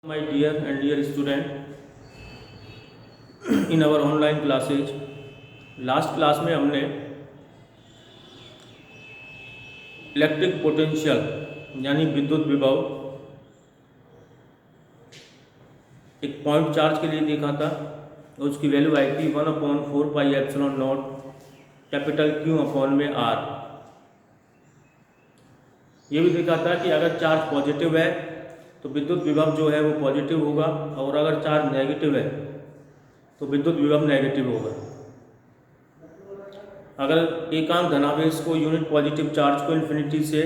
My dear and dear student, in our online classes, last class में हमने electric potential यानी विद्युत विभव एक पॉइंट चार्ज के लिए देखा था और उसकी वैल्यू आई थी 1/4πε0 कैपिटल Q अपॉन में R। ये भी देखा था कि अगर चार्ज पॉजिटिव है तो विद्युत विभव जो है वो पॉजिटिव होगा और अगर चार्ज नेगेटिव है तो विद्युत विभव नेगेटिव होगा। अगर एकांक धनावेश को यूनिट पॉजिटिव चार्ज को इन्फिनिटी से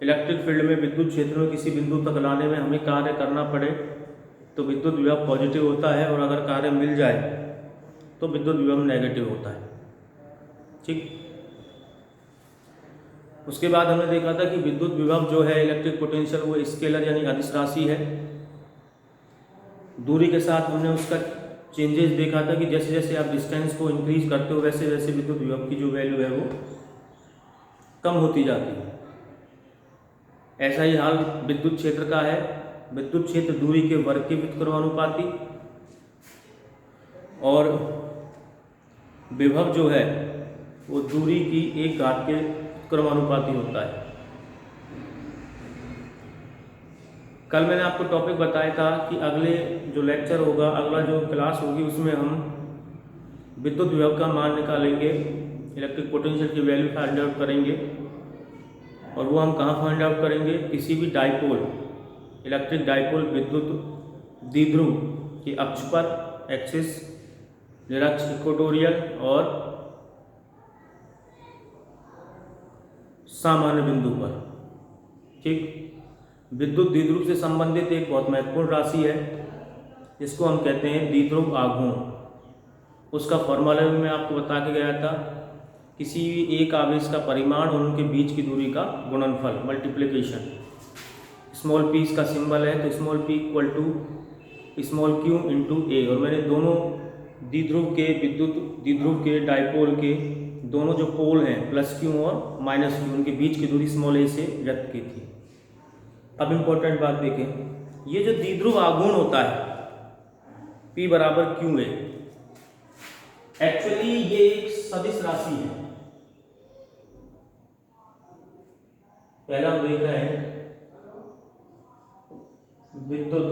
इलेक्ट्रिक फील्ड में विद्युत क्षेत्र में किसी बिंदु तक लाने में हमें कार्य करना पड़े तो विद्युत विभव पॉजिटिव होता है और अगर कार्य मिल जाए तो विद्युत विभव नेगेटिव होता है। ठीक, उसके बाद हमने देखा था कि विद्युत विभव जो है इलेक्ट्रिक पोटेंशियल वो स्केलर यानी अदिश राशि है। दूरी के साथ हमने उसका चेंजेस देखा था कि जैसे जैसे आप डिस्टेंस को इंक्रीज करते हो वैसे वैसे विद्युत विभव की जो वैल्यू है वो कम होती जाती है। ऐसा ही हाल विद्युत क्षेत्र का है। विद्युत क्षेत्र दूरी के वर्ग के व्युत्क्रमानुपाती और विभव जो है वो दूरी की एक घात के क्रमानुपाती होता है। कल मैंने आपको टॉपिक बताया था कि अगले जो लेक्चर होगा, अगला जो क्लास होगी, उसमें हम विद्युत विभव का मान निकालेंगे, इलेक्ट्रिक पोटेंशियल की वैल्यू फाइंड आउट करेंगे। और वो हम कहाँ फाइंड आउट करेंगे? किसी भी डाइपोल, इलेक्ट्रिक डाइपोल विद्युत द्विध्रुव के अक्ष पर, एक्सिस, निरक्ष इक्वेटोरियल और सामान्य बिंदु पर। ठीक, विद्युत द्विध्रुव से संबंधित एक बहुत महत्वपूर्ण राशि है जिसको हम कहते हैं द्विध्रुव आघूर्ण। उसका फॉर्मूला भी मैं आपको बता के गया था। किसी भी एक आवेश का परिमाण और उनके बीच की दूरी का गुणनफल, मल्टीप्लिकेशन। स्मॉल p इसका सिंबल है तो small p equal to small q into a. और मैंने दोनों द्विध्रुव के, विद्युत द्विध्रुव के, डाइपोल के दोनों जो पोल हैं प्लस q और माइनस q, उनके बीच की दूरी स्मॉल a से व्यक्त की थी। अब इम्पोर्टेंट बात देखें, ये जो द्विध्रुव आघूर्ण होता है P बराबर Q है, एक्चुअली ये एक सदिश राशि है। पहला हम देख रहे हैं विद्युत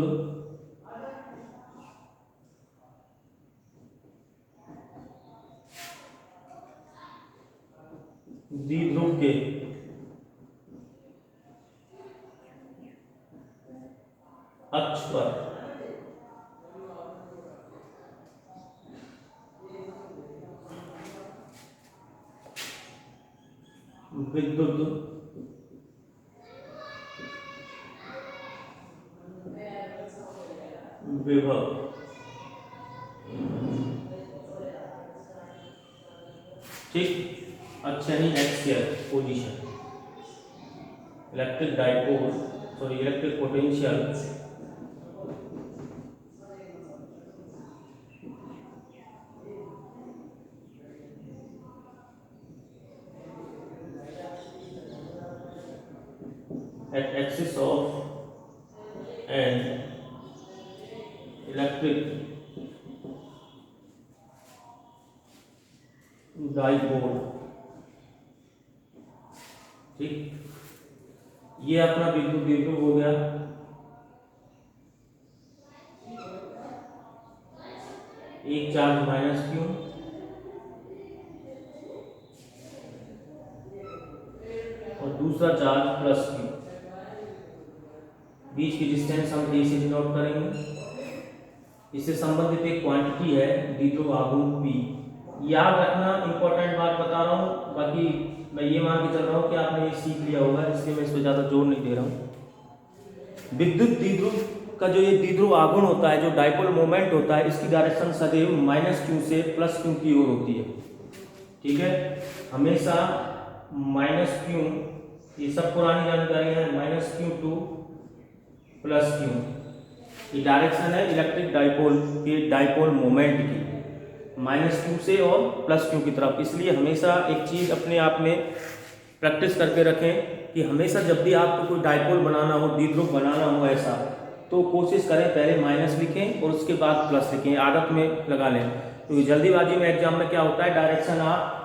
द्विध्रुव के अक्ष पर विद्युत विभव ठीक, अच्छा नहीं, axial position, electric dipole, sorry electric potential at axis of an electric dipole। ठीक, ये अपना विद्युत द्विध्रुव हो गया। एक चार्ज माइनस Q और दूसरा चार्ज प्लस Q। बीच की डिस्टेंस हम a से डिनोट करेंगे। इससे संबंधित एक क्वांटिटी है द्विध्रुव आघूर्ण P। याद रखना, इंपॉर्टेंट बात बता रहा हूँ, बाकी मैं ये मान के चल रहा हूँ कि आपने ये सीख लिया होगा, इसलिए मैं इस पर ज़्यादा जोर नहीं दे रहा हूँ। विद्युत द्विध्रुव का जो ये द्विध्रुव आघूर्ण होता है, जो डाइपोल मोमेंट होता है, इसकी डायरेक्शन सदैव माइनस Q से प्लस Q की ओर होती है। ठीक है, हमेशा माइनस Q, ये सब पुरानी जानकारी है, minus Q two plus Q, ये डायरेक्शन है इलेक्ट्रिक डाइपोल के डाइपोल मोमेंट की, माइनस Q से और प्लस Q की तरफ। इसलिए हमेशा एक चीज़ अपने आप में प्रैक्टिस करके रखें कि हमेशा जब भी आपको कोई डाइपोल बनाना हो, द्विध्रुव बनाना हो ऐसा, तो कोशिश करें पहले माइनस लिखें और उसके बाद प्लस लिखें, आदत में लगा लें। क्योंकि जल्दीबाजी में एग्जाम में क्या होता है, डायरेक्शन आप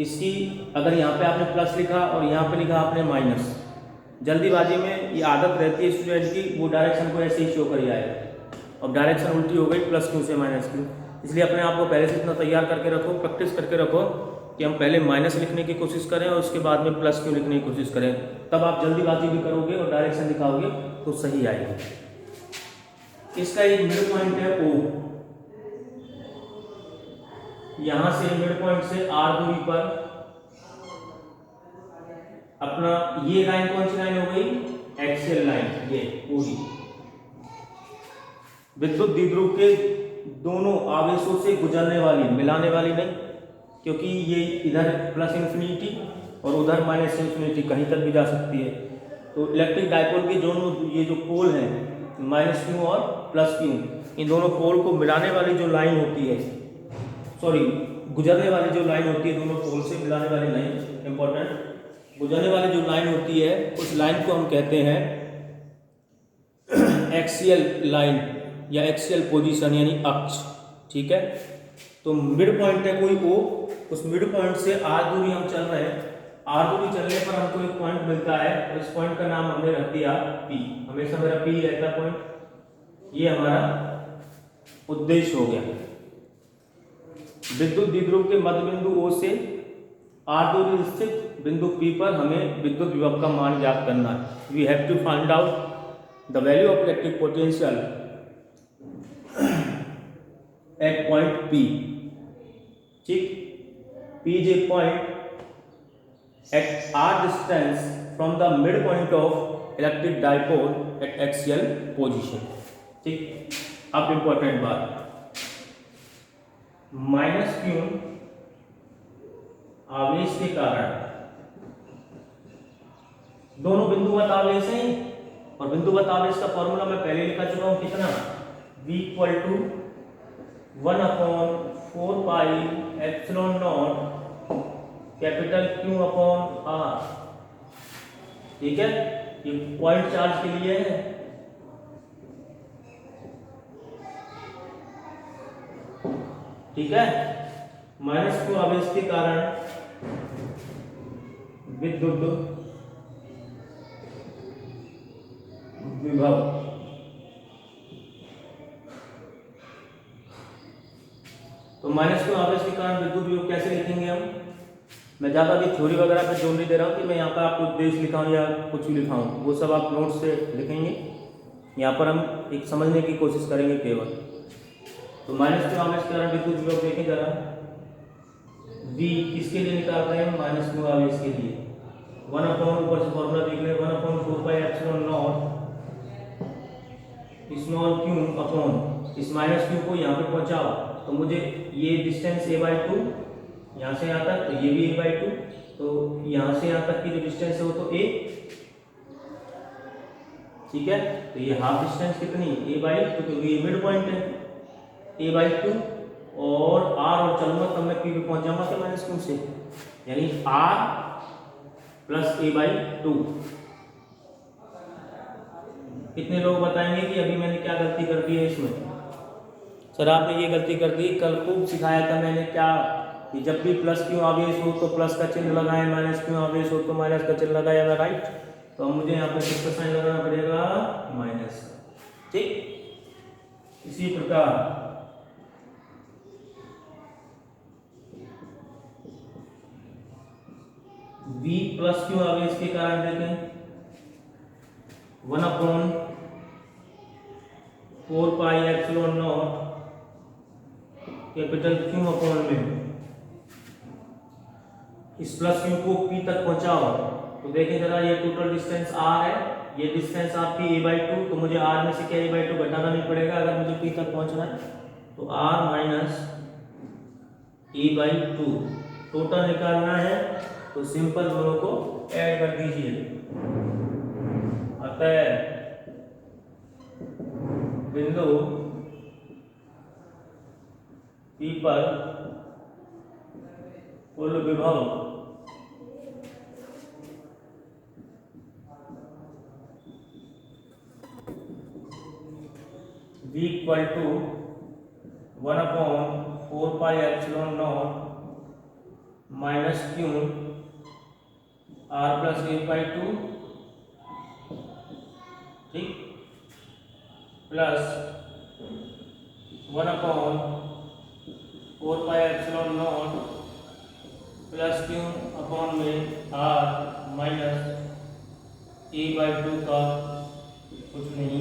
इसकी अगर यहाँ पे आपने प्लस लिखा और यहाँ पे लिखा आपने माइनस, जल्दीबाजी में ये आदत रहती है स्टूडेंट की, वो डायरेक्शन को ऐसे ही शो कर जाएगा और डायरेक्शन उल्टी हो गई प्लस क्यू से माइनस क्यू। इसलिए अपने आप को पहले से इतना तैयार करके रखो, प्रैक्टिस करके रखो कि हम पहले माइनस लिखने की कोशिश करें और उसके बाद में प्लस क्यू लिखने की कोशिश करें, तब आप जल्दीबाजी भी करोगे और डायरेक्शन दिखाओगे तो सही आएगी। इसका एक मिड पॉइंट है O, यहां से मिड पॉइंट से R दूरी पर अपना ये लाइन कौन सी लाइन हो गई, एक्सियल लाइन, ये पूरी विद्युत द्विध्रुव के दोनों आवेशों से गुजरने वाली, मिलाने वाली नहीं, क्योंकि ये इधर प्लस इन्फिनिटी और उधर माइनस इन्फिनिटी कहीं तक भी जा सकती है। तो इलेक्ट्रिक डायपोल के दोनों ये जो पोल हैं माइनस क्यू और प्लस क्यू, इन दोनों पोल को मिलाने वाली जो लाइन होती है, सॉरी गुजरने वाली जो लाइन होती है, दोनों पोल से मिलाने वाली लाइन इंपॉर्टेंट, गुजरने वाली जो लाइन होती है उस लाइन को हम कहते हैं एक्सियल लाइन या एक्सियल पोजीशन यानी अक्ष, ठीक है। तो मिड पॉइंट है कोई O, उस मिड पॉइंट से R दूरी हम चल रहे हैं, R दूरी चलने पर हमको एक पॉइंट मिलता है और इस पॉइंट का नाम हमने रख दिया P, हमेशा मेरा P रहता है पॉइंट, ये हमारा उद्देश्य हो गया। विद्युत द्विध्रुव के मध्य बिंदु O से R दूरी स्थित बिंदु P पर हमें विद्युत विभव का मान ज्ञात करना है। We have to find out the value of electric potential at point P, ठीक, P is a point at R distance from the midpoint of electric dipole at axial position, ठीक। अब इंपॉर्टेंट बात, माइनस क्यू आवेश के कारण, दोनों बिंदुवत आवेश हैं और बिंदुवत आवेश का फॉर्मूला मैं पहले लिखा चुका हूं, कितना, V equal to 1/4 pi epsilon naught capital Q upon R, ठीक है। ये पॉइंट चार्ज के लिए है, ठीक है। माइनस Q आवेश के कारण विद्युत विभव, तो माइनस Q आवेश के कारण विद्युत विभव कैसे लिखेंगे हम, मैं ज़्यादा भी थ्योरी वगैरह पे जोर नहीं दे रहा हूँ कि मैं यहाँ पर आपको उद्देश्य लिखाऊँ या कुछ भी लिखाऊँ, वो सब आप नोट से लिखेंगे। यहाँ पर हम एक समझने की कोशिश करेंगे केवल। तो माइनस Q आवेश के कारण विद्युत विभव देखें जरा, V किसके लिए निकाल रहे हैं, माइनस Q आवेश के लिए, 1/, ऊपर से फॉर्मूला देख लें, 1/4 pi epsilon not small q upon इस माइनस Q को यहाँ पे पहुँचाओ, तो मुझे ये डिस्टेंस a/2 यहाँ से यहाँ तक, तो ये भी a/2, तो यहाँ से यहाँ तक की जो डिस्टेंस है वो तो a, ठीक है। तो ये हाफ डिस्टेंस कितनी, a/2, तो ये मिड पॉइंट है a/2 और r और चलूंगा तब मैं p पे पहुँच जाऊंगा क्या, माइनस Q से, यानी r प्लस a/2। कितने लोग बताएंगे कि अभी मैंने क्या गलती कर दी है इसमें, सर आपने ये गलती कर दी, कल खूब सिखाया था मैंने क्या, कि जब भी प्लस Q आवेश हो तो प्लस का चिन्ह लगाएं, माइनस Q आवेश हो तो माइनस का चिन्ह लगाया, राइट। तो मुझे यहाँ पे किसका साइन लगाना पड़ेगा, माइनस का, ठीक। इसी प्रकार V प्लस Q आवेश के कारण देखें 1/4 pi epsilon naught capital Q upon में, इस प्लस Q को P तक पहुंचाओ, तो देखें जरा ये टोटल डिस्टेंस R है, ये डिस्टेंस आपकी a/2, तो मुझे R में से क्या a/2 घटाना नहीं पड़ेगा अगर मुझे P तक पहुंचना है, तो R माइनस a/2 टोटल निकालना है, तो सिंपल दोनों को ऐड कर दीजिए, अतः बिंदु P पर कुल विभव v equal to 1/4πε0 minus q r plus a/2, ठीक, प्लस 1/4πε0 प्लस क्यू अपॉन में r माइनस a/2 का कुछ नहीं।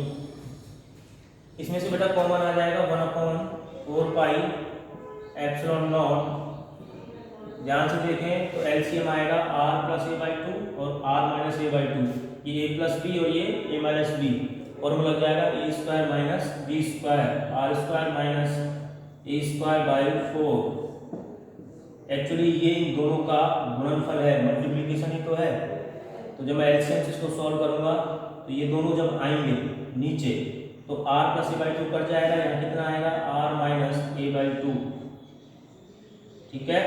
इसमें से बेटा कॉमन आ जाएगा 1/4πε0। ध्यान से देखें तो एलसीएम आएगा r प्लस a/2 और r माइनस a/2, ये a प्लस बी और ये a माइनस बी, और लग जाएगा a square minus B square, r square minus a square by 4। Actually ये इन दोनों का गुणनफल है, मल्टीप्लिकेशन ही तो है। तो जब मैं एलसीएम से इसको सॉल्व करूंगा तो ये दोनों जब आएंगे नीचे तो r प्लस a/2 कट जाएगा, यहाँ कितना आएगा r माइनस a/2, ठीक है।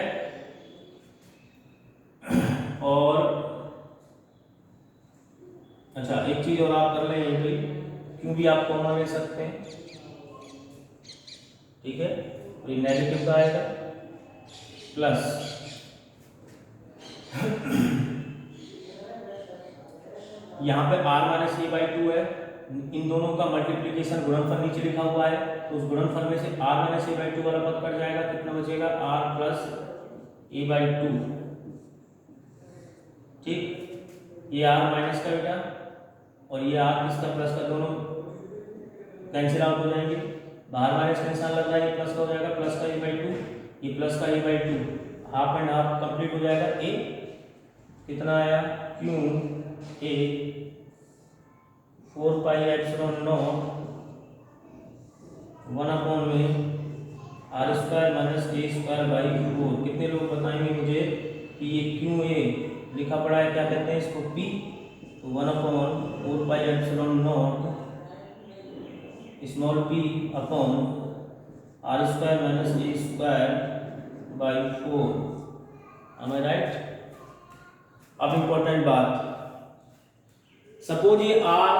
और अच्छा एक चीज और आप कर लें यहीं पे, क्यों भी आप कॉमन ले सकते हैं, ठीक है। तो ये नेगेटिव का आएगा प्लस यहाँ पे r माइनस a/2 है, इन दोनों का मल्टीप्लिकेशन गुणनफल नीचे लिखा हुआ है, तो उस गुणनफल में से r माइनस a/2 वाला पद कट जाएगा, कितना बचेगा r प्लस a/2, ठीक। ये r माइनस का बेटा और ये r इसका प्लस का, दोनों कैंसिल आउट हो जाएंगे, बाहर माइनस का निशान लग जाएगा, प्लस का हो जाएगा, प्लस का a/2, ये प्लस का a/2, half and half complete हो जाएगा। a कितना आया Q a 4πε0 1/में r square minus a square by 4। कितने लोग बताएंगे मुझे कि ये क्यू a लिखा पड़ा है, क्या कहते हैं इसको p, तो 1/4πε0 small p upon r square minus a square by 4। Am I right? अब इंपॉर्टेंट बात, सपोज ये r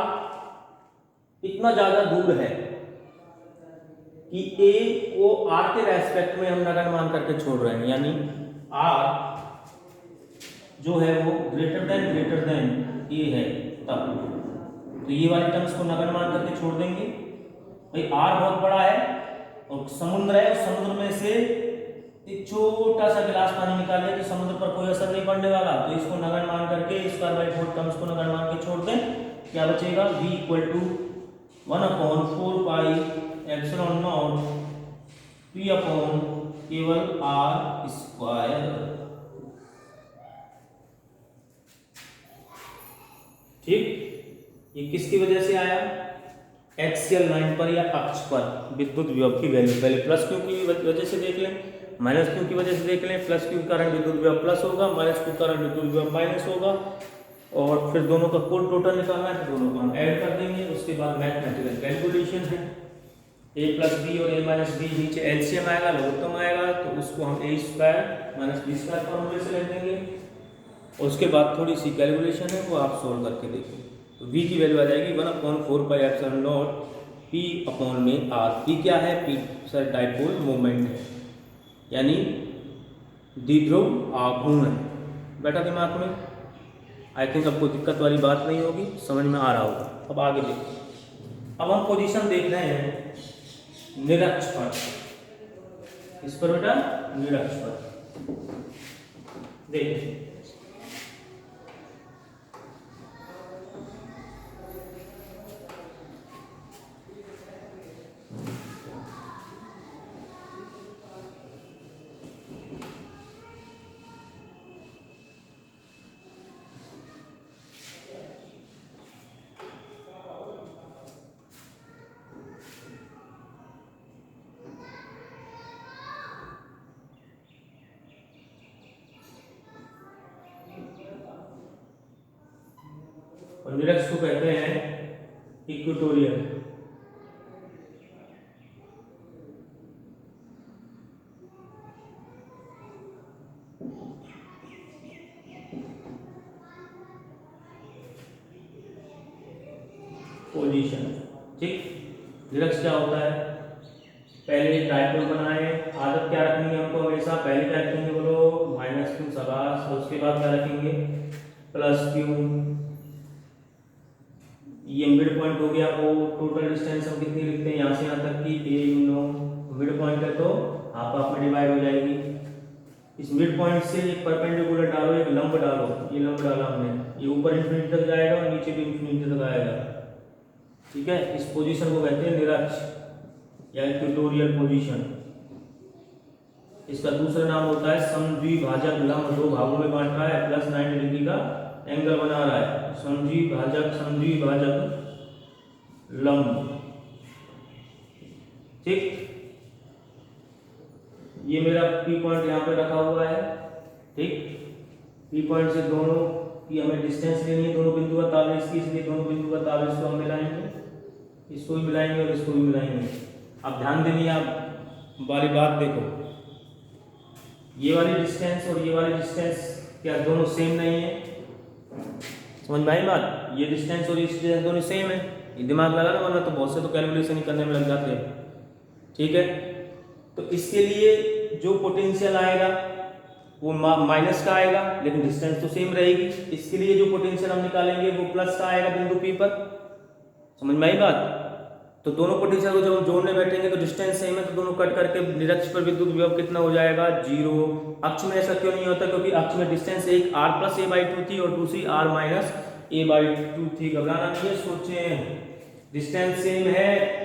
इतना ज्यादा दूर है कि a को r के रेस्पेक्ट में हम नगण्य मान करके छोड़ रहे हैं, यानी r जो है वो ग्रेटर देन a है तब, तो ये वाली टर्म्स को नगण्य मान करके छोड़ देंगे। भाई r बहुत बड़ा है और समुद्र है, समुद्र में से एक छोटा सा गिलास पानी निकालिए तो समुद्र पर कोई असर नहीं पड़ने वाला, तो इसको नगण्य मान करके स्क्वायर बाई 4 टर्म्स को नगण्य मान के छोड़ दें, क्या बचेगा v equal to 1/4πε0 p upon केवल r स्क्वायर, ठीक। ये किसकी वजह से आया, एक्सियल लाइन पर या अक्ष पर विद्युत विभव की वैल्यू, पहले प्लस क्यू की वजह से देख लें, माइनस क्यू की वजह से देख लें। प्लस क्यू के कारण विद्युत विभव प्लस होगा, माइनस क्यू के कारण विद्युत विभव माइनस होगा, और फिर दोनों का कुल टोटल निकालना है, तो दोनों को हम ऐड कर देंगे। उसके बाद मैथमेटिकल कैलकुलेशन है, a प्लस बी और a माइनस बी, नीचे एलसीएम आएगा, लघुत्तम आएगा, तो उसको हम a square minus B square फॉर्मूले से लिख देंगे। और उसके बाद थोड़ी सी कैलकुलेशन है वो आप सोल्व करके देखें, तो v की वैल्यू आ जाएगी 1/4πε0 p अपॉन में r। p क्या है, p सर डाइपोल मोमेंट है, यानी द्विध्रुव आघूर्ण है बेटा दिमाग में। आई थिंक आपको दिक्कत वाली बात नहीं होगी, समझ में आ रहा होगा। अब आगे देखिए, अब हम पोजीशन देख रहे हैं निरक्ष पर, इस पर बेटा निरक्ष पर देखिए, और निरक्ष को कहते हैं इक्वेटोरियल। पोजीशन, ठीक। निरक्ष क्या होता है, पहले डायपोल बनाए, आदत क्या रखनी है हमको हमेशा, पहले क्या रखेंगे बोलो -q शाबाश, और उसके बाद क्या रखेंगे +q। ये मिड पॉइंट हो गया, वो टोटल डिस्टेंस हम कितनी लिखते हैं यहाँ से यहाँ तक की a you know, mid point है तो आप में डिवाइड हो जाएगी। इस मिड पॉइंट से एक परपेंडिकुलर डालो, एक लंब डालो, ये लंब डाला हमने, ये ऊपर इंफिनिटी तक जाएगा और नीचे भी इंफिनिटी तक आएगा। ठीक है, इस पोजीशन को कहते हैं निरक्ष या इक्वेटोरियल पोजीशन। इसका दूसरा नाम होता है समद्विभाजक लंब, दो भागों में बांट रहा है, +90 डिग्री का एंगल बना रहा है, समद्विभाजक लंब। ठीक, ये मेरा पी पॉइंट यहाँ पे रखा हुआ है। ठीक, पी पॉइंट से दोनों की हमें डिस्टेंस लेनी है, दोनों बिंदु का ताबिज की, इसलिए दोनों बिंदु का ताबिज को हम मिलाएंगे, इसको भी मिलाएंगे और इसको भी मिलाएंगे। अब ध्यान देनी, आप वाली बात देखो, ये वाली डिस्टेंस और ये वाली डिस्टेंस क्या दोनों सेम नहीं है? समझ में आई बात? ये डिस्टेंस और ये डिस्टेंस दोनों सेम है, ये दिमाग लगा ना, वरना तो बहुत से तो कैलकुलेशन ही करने में लग जाते हैं। ठीक है, तो इसके लिए जो पोटेंशियल आएगा वो माइनस का आएगा, लेकिन डिस्टेंस तो सेम रहेगी। इसके लिए जो पोटेंशियल हम निकालेंगे वो प्लस का आएगा बिंदु P पर। समझ में आई बात? तो दोनों पोटेंशियल को जब हम जोड़ने बैठेंगे तो डिस्टेंस सेम है, तो दोनों कट करके निरक्ष पर विद्युत विभव कितना हो जाएगा 0। अक्ष में ऐसा क्यों नहीं होता? क्योंकि अक्ष में डिस्टेंस एक r + a/2 थी और दूसरी r - a/2 थी। घबराना नहीं है, सोचें डिस्टेंस सेम है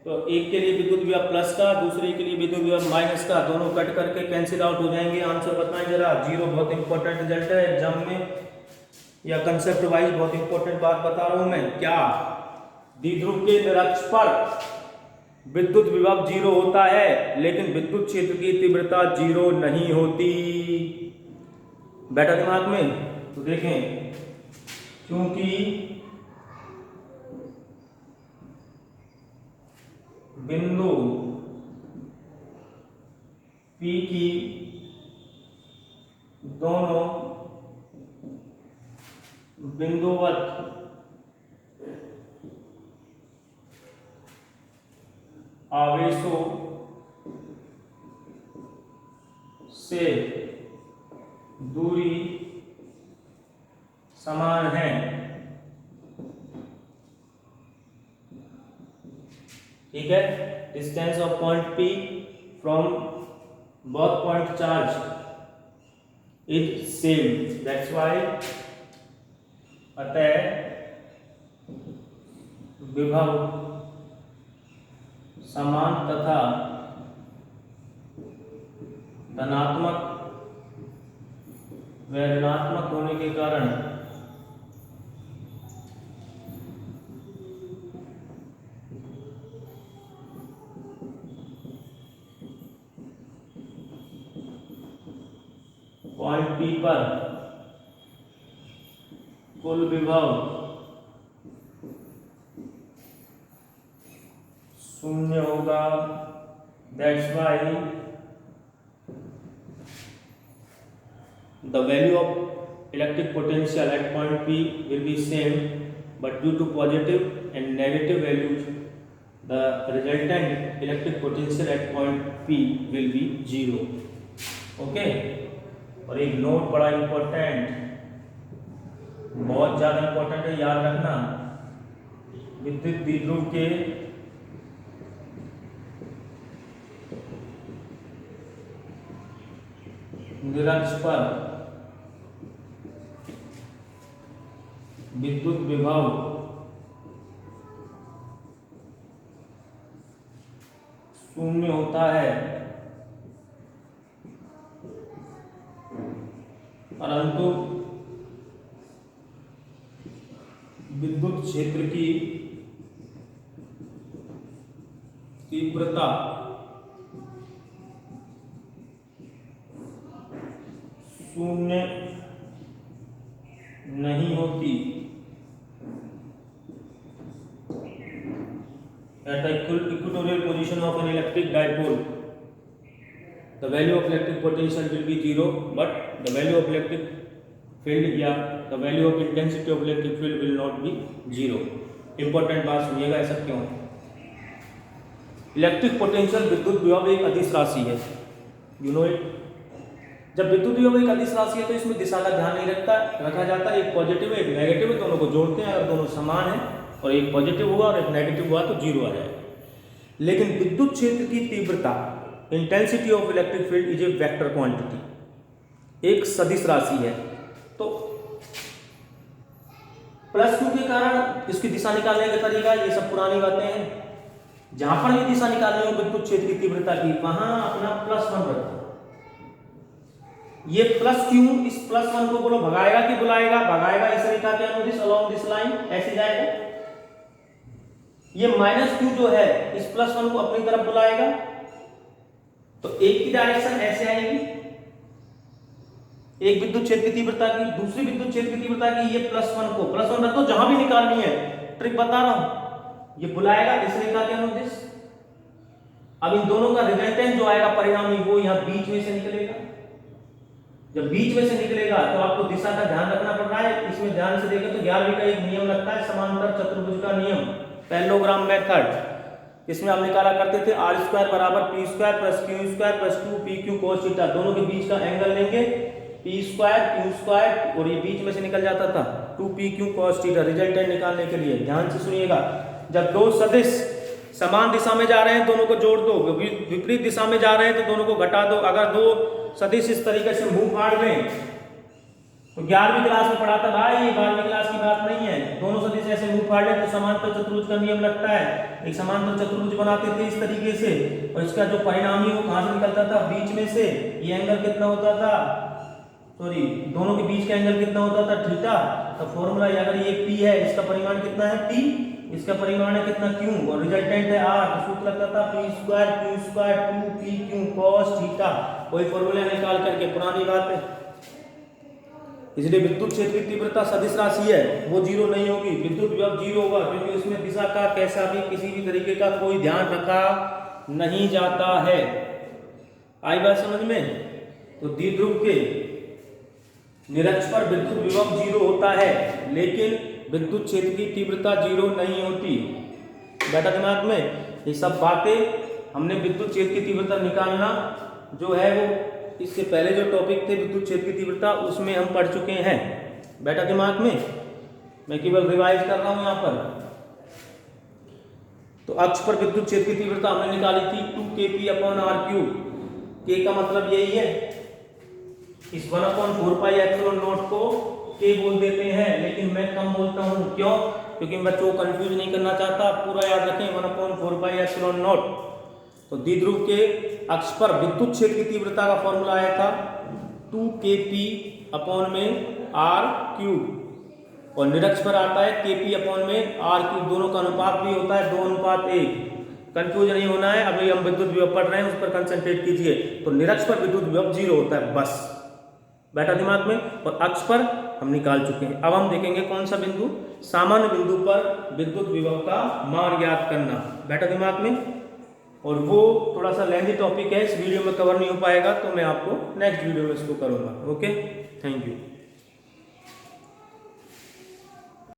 तो एक के लिए विद्युत विभव प्लस का, दूसरे के लिए विद्युत विभव माइनस का, दोनों कट करके कैंसिल आउट हो जाएंगे। आंसर बताएं जरा। 0 बहुत इंपॉर्टेंट रिजल्ट है एग्जाम में, या कंसेप्ट वाइज बहुत इंपॉर्टेंट बात बता रहा हूं मैं। क्या द्विध्रुव के निरक्ष पर विद्युत विभव 0 होता है, लेकिन विद्युत क्षेत्र की तीव्रता 0 नहीं होती। बैठा दिमाग में? तो देखें, क्योंकि बिंदु P की दोनों बिंदुवत आवेशों से दूरी समान है। ठीक है, distance of point P from both point charge is same, that's why अतः विभव समान तथा धनात्मक व ऋणात्मक होने के कारण पॉइंट P पर कुल विभव 0 होगा। That's why the value of electric potential at point P will be same, but due to positive and negative values, the resultant electric potential at point P will be 0. Okay? और एक note बड़ा important, बहुत ज्यादा important है, याद रखना। विद्युत द्विध्रुव के निरक्ष पर विद्युत विभव शून्य होता है, परंतु विद्युत क्षेत्र की तीव्रता शून्य नहीं होती। At the equatorial position of an electric dipole, the value of electric potential will be 0, but the value of electric field या the value of intensity of electric field will not be 0. Important बात सुनिएगा, ऐसा क्यों? Electric potential विद्युत विभव एक अदिश राशि है, यू नो इट। जब विद्युत विभव एक अदिश राशि है तो इसमें दिशा का ध्यान नहीं रखा जाता, एक पॉजिटिव है एक नेगेटिव है, दोनों को जोड़ते हैं, अगर दोनों समान है और एक पॉजिटिव हुआ और एक नेगेटिव हुआ तो जीरो आ जाएगा। लेकिन विद्युत क्षेत्र की तीव्रता, intensity of electric field is a vector quantity, एक सदिश राशि है। तो प्लस क्यू के कारण इसकी दिशा निकालने का तरीका, ये सब पुरानी बातें हैं। जहां पर भी दिशा निकालनी हो विद्युत क्षेत्र की तीव्रता की, वहां अपना +1 रखो। ये प्लस क्यू इस +1 को बोलो भगाएगा कि बुलाएगा? भगाएगा, इस रेखा के अनुदिश अलोंग दिस लाइन ऐसे जाएगा। ये -q जो है इस +1 को अपनी तरफ बुलाएगा, तो एक की डायरेक्शन ऐसे आएगी, एक विद्युत क्षेत्र की तीव्रता की, दूसरी विद्युत क्षेत्र की तीव्रता की, ये +1 को +1 रखो, जहां भी निकालनी है, ट्रिक बता रहा हूं, ये बुलाएगा इस रेखा के अनुदिश। अब इन दोनों का रिजल्टेंट जो आएगा परिणामी, वो यहां बीच में से निकलेगा। जब बीच में से निकलेगा तो आपको दिशा का ध्यान रखना पड़ रहा है। इसमें ध्यान से देखें तो 11वीं का एक नियम लगता है, समांतर चतुर्भुज का नियम, पैरेललोग्राम मेथड। इसमें हम निकाला करते थे r² = p² + q² + 2pq cos theta. दोनों के बीच का एंगल लेंगे p² q² और ये बीच में से निकल जाता था 2pq cos थीटा। रिजल्टेंट निकालने के लिए ध्यान से सुनिएगा, जब दो सदिश समान दिशा में जा रहे हैं दोनों को जोड़ दो, विपरीत दिशा में जा रहे हैं तो दोनों को घटा दो। अगर दो सदिश इस तरीके से मुंह फाड़ लें तो 11वीं क्लास में पढ़ा था भाई, ये 12वीं क्लास की बात नहीं है। दोनों सदिश ऐसे मुंह फाड़ लें तो समांतर चतुर्भुज का नियम लगता है। एक समांतर चतुर्भुज बनाते थे इस तरीके से, और इसका जो परिणामी वो कहां से निकलता था? बीच में से। ये एंगल कितना होता था? सॉरी, दोनों के बीच का एंगल कितना होता था? थीटा। तो फॉर्मूला, अगर ये p है, इसका परिमाण कितना है? p, इसका परिमाण है कितना? q, और रिजल्टेंट है r। तो सूत्र लगता था p² q² 2pq cos theta. वही फॉर्मूला निकाल करके, पुरानी बात है। इसलिए विद्युत क्षेत्र की तीव्रता सदिश राशि है, वो जीरो नहीं होगी, विद्युत विभव जीरो होगा, क्योंकि उसमें दिशा का कैसा भी किसी भी तरीके का कोई ध्यान रखा नहीं जाता है। आई बात समझ में? तो द्विध्रुव के निरक्ष पर विद्युत विभव जीरो होता है, लेकिन विद्युत क्षेत्र की तीव्रता जीरो नहीं होती। बेटा दिमाग में ये सब बातें हमने विद्युत क्षेत्र की तीव्रता निकालना जो है वो इससे पहले जो टॉपिक थे विद्युत क्षेत्र की तीव्रता, उसमें हम पढ़ चुके हैं। बेटा दिमाग में मैं केवल रिवाइज कर रहा हूं यहाँ पर। तो अक्ष पर विद्युत क्षेत्र की तीव्रता हमने निकाली थी 2kp/r³। k का मतलब यही है, इस 1/4πε0 को k बोल देते हैं, लेकिन मैं कम बोलता हूं। क्यों? क्योंकि बच्चों को कंफ्यूज नहीं करना चाहता, पूरा याद रखें 1/4πε0। तो द्विध्रुव के अक्ष पर विद्युत क्षेत्र की तीव्रता का फॉर्मूला आया था 2kp/r³, और निरक्ष पर आता है kp/r³। दोनों का अनुपात भी होता है 2:1। कंफ्यूज नहीं होना है, अभी हम विद्युत विभव पढ़ रहे हैं, उस पर कंसंट्रेट कीजिए। तो निरक्ष पर विद्युत विभव जीरो होता है, बस बैठा दिमाग में। और अक्ष पर हम निकाल चुके हैं। अब हम देखेंगे कौन सा बिंदु, सामान्य बिंदु पर विद्युत विभव का मान ज्ञात करना, बैठा दिमाग में। और वो थोड़ा सा लेंथी टॉपिक है, इस वीडियो में कवर नहीं हो पाएगा, तो मैं आपको नेक्स्ट वीडियो में इसको करूंगा। Okay, thank you.